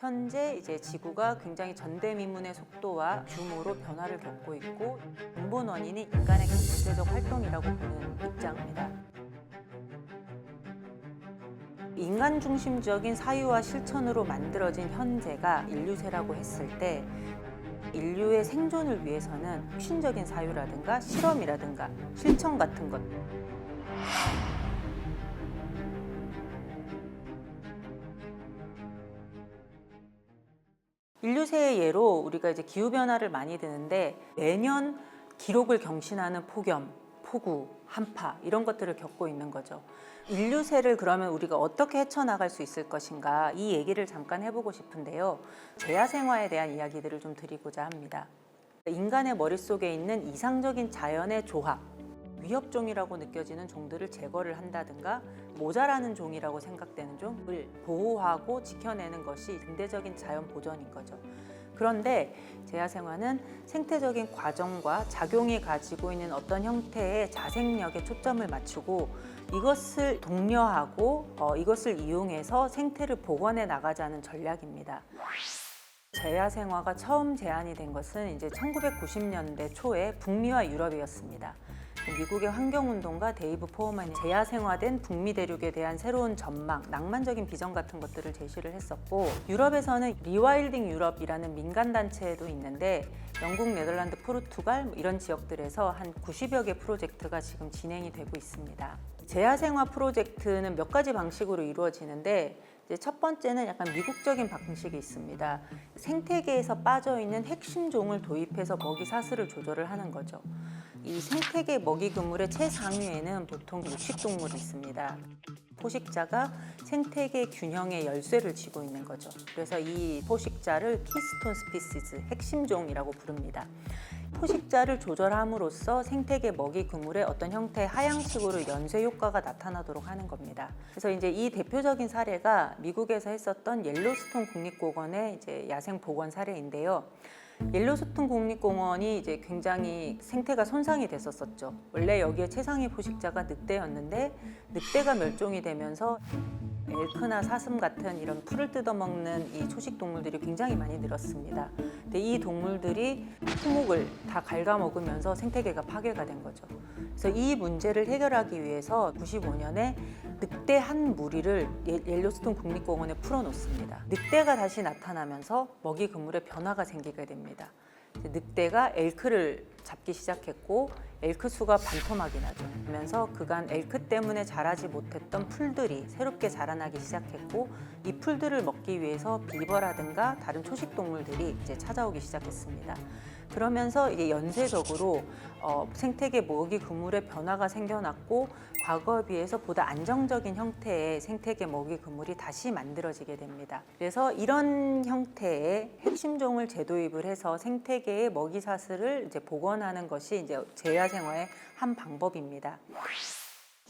현재 이제 지구가 굉장히 전대미문의 속도와 규모로 변화를 겪고 있고 근본 원인이 인간의 경제적 활동이라고 보는 입장입니다. 인간 중심적인 사유와 실천으로 만들어진 현재가 인류세라고 했을 때 인류의 생존을 위해서는 혁신적인 사유라든가 실험이라든가 실천 같은 것 인류세의 예로 우리가 이제 기후변화를 많이 드는데 매년 기록을 경신하는 폭염, 폭우, 한파 이런 것들을 겪고 있는 거죠. 인류세를 그러면 우리가 어떻게 헤쳐나갈 수 있을 것인가 이 얘기를 잠깐 해보고 싶은데요. 재야생화에 대한 이야기들을 좀 드리고자 합니다. 인간의 머릿속에 있는 이상적인 자연의 조합, 위협종이라고 느껴지는 종들을 제거를 한다든가 모자라는 종이라고 생각되는 종을 보호하고 지켜내는 것이 근대적인 자연 보전인 거죠. 그런데 재야생화는 생태적인 과정과 작용이 가지고 있는 어떤 형태의 자생력에 초점을 맞추고 이것을 독려하고 이것을 이용해서 생태를 복원해 나가자는 전략입니다. 재야생화가 처음 제안이 된 것은 이제 1990년대 초에 북미와 유럽이었습니다. 미국의 환경운동가 데이브 포어만이 재야생화된 북미 대륙에 대한 새로운 전망, 낭만적인 비전 같은 것들을 제시를 했었고 유럽에서는 리와일딩 유럽이라는 민간단체도 있는데 영국, 네덜란드, 포르투갈 이런 지역들에서 한 90여 개 프로젝트가 지금 진행이 되고 있습니다. 재야생화 프로젝트는 몇 가지 방식으로 이루어지는데 첫 번째는 약간 미국적인 방식이 있습니다. 생태계에서 빠져있는 핵심 종을 도입해서 먹이 사슬을 조절을 하는 거죠. 이 생태계 먹이 그물의 최상위에는 보통 육식동물이 있습니다. 포식자가 생태계 균형의 열쇠를 쥐고 있는 거죠. 그래서 이 포식자를 키스톤 스피시즈, 핵심종이라고 부릅니다. 포식자를 조절함으로써 생태계 먹이 그물의 어떤 형태의 하향식으로 연쇄 효과가 나타나도록 하는 겁니다. 그래서 이제 이 대표적인 사례가 미국에서 했었던 옐로스톤 국립공원의 이제 야생 복원 사례인데요. 옐로스톤 국립공원이 이제 굉장히 생태가 손상이 됐었죠. 원래 여기에 최상위 포식자가 늑대였는데 늑대가 멸종이 되면서 엘크나 사슴 같은 이런 풀을 뜯어먹는 이 초식 동물들이 굉장히 많이 늘었습니다. 근데 이 동물들이 토목을 다 갉아먹으면서 생태계가 파괴가 된 거죠. 그래서 이 문제를 해결하기 위해서 95년에 늑대 한 무리를 옐로스톤 국립공원에 풀어놓습니다. 늑대가 다시 나타나면서 먹이 그물에 변화가 생기게 됩니다. 늑대가 엘크를 잡기 시작했고 엘크 수가 반토막이 나죠. 그러면서 그간 엘크 때문에 자라지 못했던 풀들이 새롭게 자라나기 시작했고 이 풀들을 먹기 위해서 비버라든가 다른 초식 동물들이 이제 찾아오기 시작했습니다. 그러면서 이게 연쇄적으로 생태계 먹이 그물의 변화가 생겨났고 과거에 비해서 보다 안정적인 형태의 생태계 먹이 그물이 다시 만들어지게 됩니다. 그래서 이런 형태의 핵심종을 재도입을 해서 생태계의 먹이 사슬을 이제 복원하는 것이 이제 재야생화의 한 방법입니다.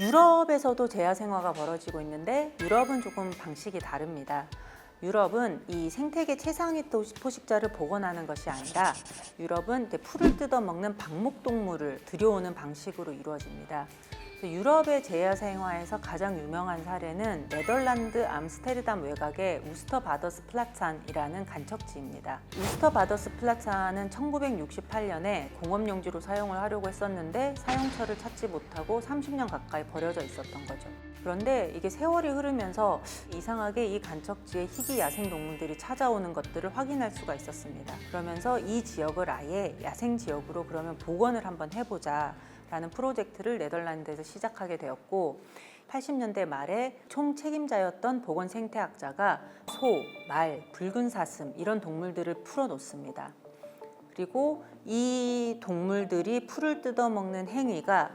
유럽에서도 재야생화가 벌어지고 있는데 유럽은 조금 방식이 다릅니다. 유럽은 이 생태계 최상위 포식자를 복원하는 것이 아니라 유럽은 풀을 뜯어먹는 방목동물을 들여오는 방식으로 이루어집니다. 유럽의 재야생화에서 가장 유명한 사례는 네덜란드 암스테르담 외곽의 우스터바더스플라찬이라는 간척지입니다. 우스터바더스플라찬은 1968년에 공업용지로 사용을 하려고 했었는데 사용처를 찾지 못하고 30년 가까이 버려져 있었던 거죠. 그런데 이게 세월이 흐르면서 이상하게 이 간척지에 희귀 야생동물들이 찾아오는 것들을 확인할 수가 있었습니다. 그러면서 이 지역을 아예 야생지역으로 그러면 복원을 한번 해보자 라는 프로젝트를 네덜란드에서 시작하게 되었고 80년대 말에 총책임자였던 보건생태학자가 소, 말, 붉은 사슴 이런 동물들을 풀어놓습니다. 그리고 이 동물들이 풀을 뜯어먹는 행위가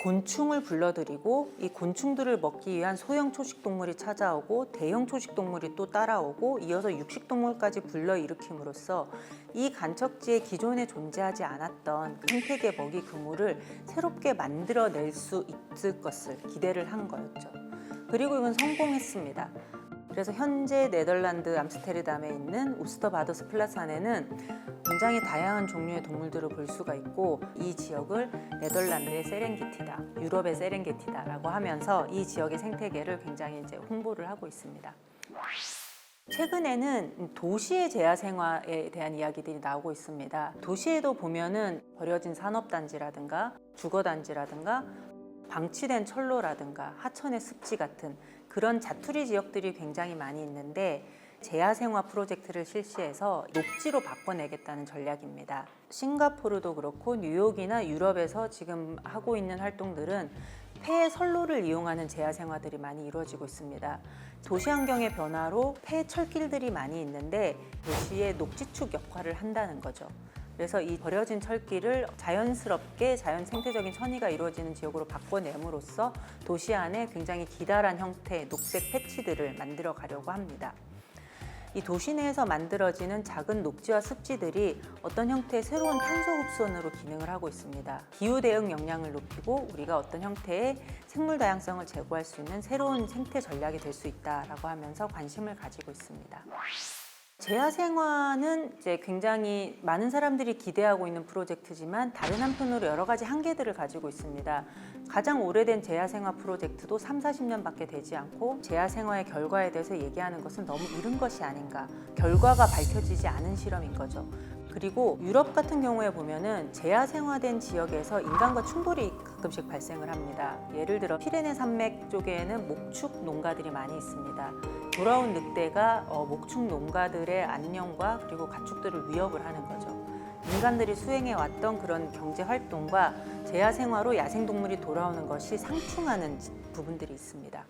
곤충을 불러들이고 이 곤충들을 먹기 위한 소형 초식동물이 찾아오고 대형 초식동물이 또 따라오고 이어서 육식동물까지 불러일으킴으로써 이 간척지에 기존에 존재하지 않았던 생태계 먹이 그물을 새롭게 만들어낼 수 있을 것을 기대를 한 거였죠. 그리고 이건 성공했습니다. 그래서 현재 네덜란드 암스테르담에 있는 우스터바더스플라산에는 굉장히 다양한 종류의 동물들을 볼 수가 있고 이 지역을 네덜란드의 세렝게티다, 유럽의 세렝게티다라고 하면서 이 지역의 생태계를 굉장히 이제 홍보를 하고 있습니다. 최근에는 도시의 재화 생활에 대한 이야기들이 나오고 있습니다. 도시에도 보면은 버려진 산업단지라든가 주거단지라든가 방치된 철로라든가 하천의 습지 같은 그런 자투리 지역들이 굉장히 많이 있는데 재화생활 프로젝트를 실시해서 녹지로 바꿔내겠다는 전략입니다. 싱가포르도 그렇고 뉴욕이나 유럽에서 지금 하고 있는 활동들은 폐 선로를 이용하는 재화생활들이 많이 이루어지고 있습니다. 도시 환경의 변화로 폐 철길들이 많이 있는데 도시의 녹지축 역할을 한다는 거죠. 그래서 이 버려진 철길을 자연스럽게 자연 생태적인 천이가 이루어지는 지역으로 바꿔냄으로써 도시 안에 굉장히 기다란 형태의 녹색 패치들을 만들어 가려고 합니다. 이 도시 내에서 만들어지는 작은 녹지와 습지들이 어떤 형태의 새로운 탄소 흡수원으로 기능을 하고 있습니다. 기후 대응 역량을 높이고 우리가 어떤 형태의 생물 다양성을 제고할 수 있는 새로운 생태 전략이 될 수 있다라고 하면서 관심을 가지고 있습니다. 재화생활은 이제 굉장히 많은 사람들이 기대하고 있는 프로젝트지만 다른 한편으로 여러 가지 한계들을 가지고 있습니다. 가장 오래된 재화생활 프로젝트도 30-40년밖에 되지 않고 재화생활의 결과에 대해서 얘기하는 것은 너무 이른 것이 아닌가. 결과가 밝혀지지 않은 실험인 거죠. 그리고 유럽 같은 경우에 보면은 재화생활된 지역에서 인간과 충돌이 가끔씩 발생을 합니다. 예를 들어 피레네 산맥 쪽에는 목축 농가들이 많이 있습니다. 돌아온 늑대가 목축 농가들의 안녕과 그리고 가축들을 위협을 하는 거죠. 인간들이 수행해 왔던 그런 경제 활동과 재화생활로 야생동물이 돌아오는 것이 상충하는 부분들이 있습니다.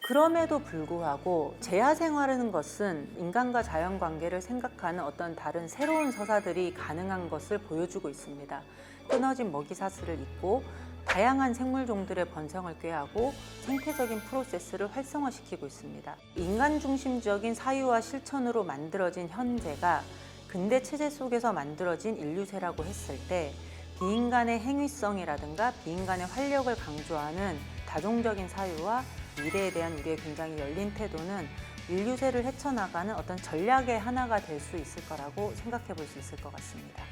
그럼에도 불구하고 재화생활하는 것은 인간과 자연 관계를 생각하는 어떤 다른 새로운 서사들이 가능한 것을 보여주고 있습니다. 끊어진 먹이 사슬을 잇고 다양한 생물종들의 번성을 꾀하고 생태적인 프로세스를 활성화시키고 있습니다. 인간 중심적인 사유와 실천으로 만들어진 현재가 근대 체제 속에서 만들어진 인류세라고 했을 때 비인간의 행위성이라든가 비인간의 활력을 강조하는 다종적인 사유와 미래에 대한 우리의 굉장히 열린 태도는 인류세를 헤쳐나가는 어떤 전략의 하나가 될 수 있을 거라고 생각해 볼 수 있을 것 같습니다.